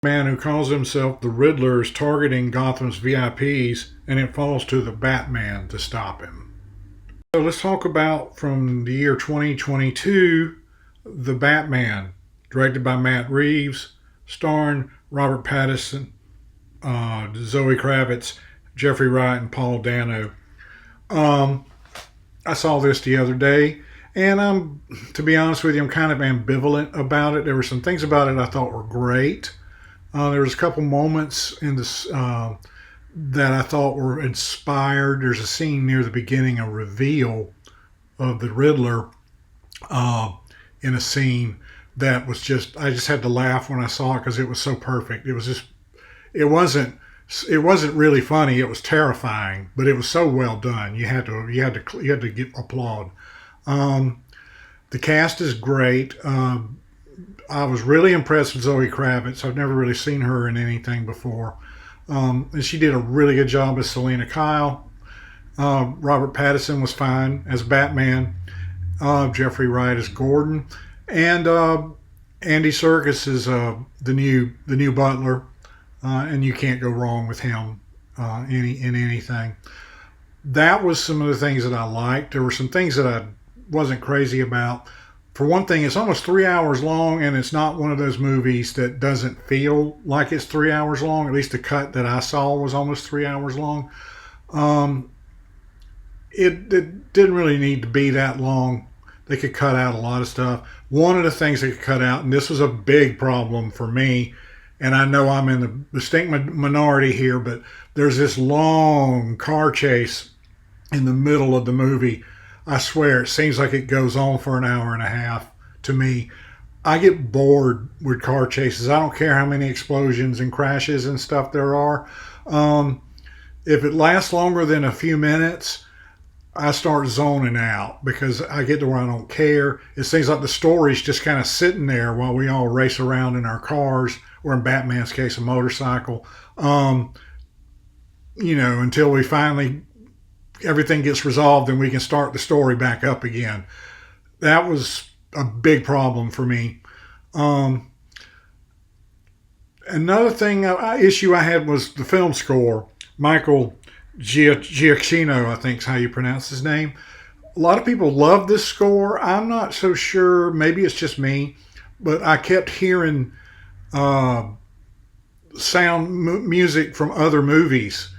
Man who calls himself the Riddler is targeting Gotham's VIPs, and it falls to the Batman to stop him. So let's talk about from the year 2022, The Batman, directed by Matt Reeves, starring Robert Pattinson, Zoe Kravitz, Jeffrey Wright, and Paul Dano. Um, I saw this the other day, and to be honest with you, I'm kind of ambivalent about it. There were some things about it I thought were great. There was a couple moments in this that I thought were inspired. There's a scene near the beginning, a reveal of the Riddler in a scene that was I just had to laugh when I saw it because it was so perfect. It wasn't, it wasn't really funny. It was terrifying, but it was so well done. You had to give applaud. Um, the cast is great. I was really impressed with Zoe Kravitz. I've never really seen her in anything before. And she did a really good job as Selena Kyle. Robert Pattinson was fine as Batman. Jeffrey Wright as Gordon. And Andy Serkis is the new Butler. And you can't go wrong with him in anything. That was some of the things that I liked. There were some things that I wasn't crazy about. For one thing, it's almost 3 hours long, and it's not one of those movies that doesn't feel like it's 3 hours long. At least the cut that I saw was almost 3 hours long. Um, it didn't really need to be that long. They could cut out a lot of stuff. One of the things they could cut out, and this was a big problem for me, and I know I'm in the distinct minority here, but there's this long car chase in the middle of the movie. I swear, it seems like it goes on for an hour and a half to me. I get bored with car chases. I don't care how many explosions and crashes and stuff there are. Um, if it lasts longer than a few minutes, I start zoning out because I get to where I don't care. It seems like the story's just kind of sitting there while we all race around in our cars, or in Batman's case, a motorcycle. Um, until we finally everything gets resolved and we can start the story back up again. That was a big problem for me. Um, Another issue I had was the film score. Michael Giacchino, I think is how you pronounce his name. A lot of people love this score. I'm not so sure. Maybe it's just me, but I kept hearing uh, music from other movies.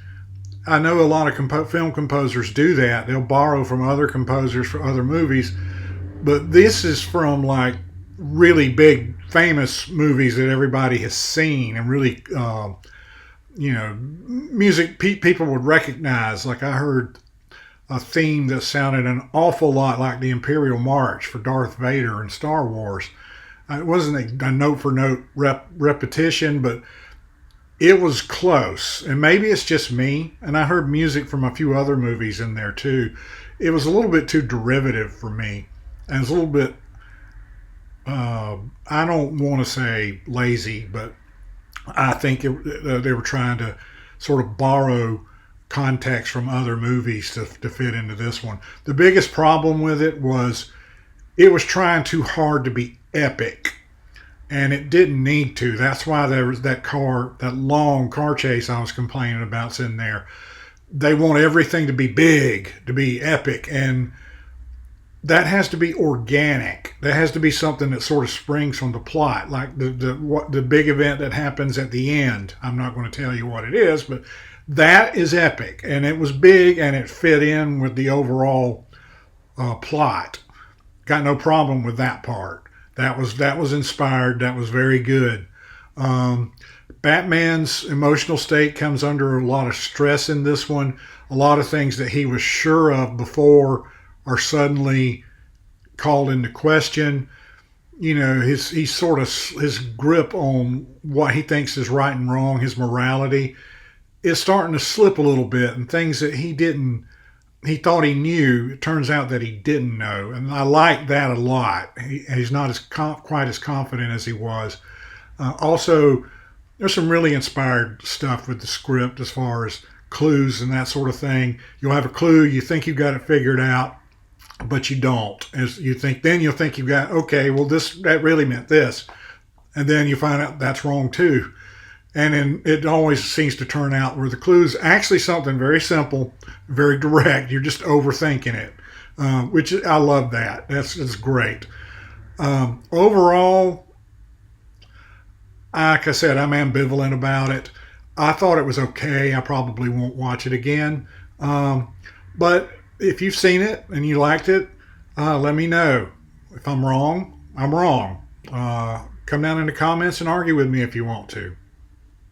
I know a lot of film composers do that. They'll borrow from other composers for other movies, but this is from like really big, famous movies that everybody has seen and really, music people would recognize. Like I heard a theme that sounded an awful lot like the Imperial March for Darth Vader in Star Wars. It wasn't a note for note repetition, but it was close. And maybe it's just me. And I heard music from a few other movies in there too. It was a little bit too derivative for me. And it's a little bit, I don't want to say lazy, but I think they were trying to sort of borrow context from other movies to fit into this one. The biggest problem with it was trying too hard to be epic, and it didn't need to. That's why there was that long car chase I was complaining about's in there. They want everything to be big, to be epic, and that has to be organic. That has to be something that sort of springs from the plot, like the big event that happens at the end. I'm not going to tell you what it is, but that is epic, and it was big, and it fit in with the overall plot. Got no problem with that part. That was inspired. That was very good. Um, Batman's emotional state comes under a lot of stress in this one. A lot of things that he was sure of before are suddenly called into question. His grip on what he thinks is right and wrong, his morality, is starting to slip a little bit, and things that he thought he knew, it turns out that he didn't know. And I like that a lot. He's not quite as confident as he was. Also, there's some really inspired stuff with the script as far as clues and that sort of thing. You'll have a clue, you think you've got it figured out, but you don't. Then you'll think you've got, okay, well that really meant this. And then you find out that's wrong too. And then it always seems to turn out where the clue is actually something very simple, very direct. You're just overthinking it, which I love that. That's great. Overall, like I said, I'm ambivalent about it. I thought it was okay. I probably won't watch it again. But if you've seen it and you liked it, let me know. If I'm wrong, I'm wrong. Come down in the comments and argue with me if you want to.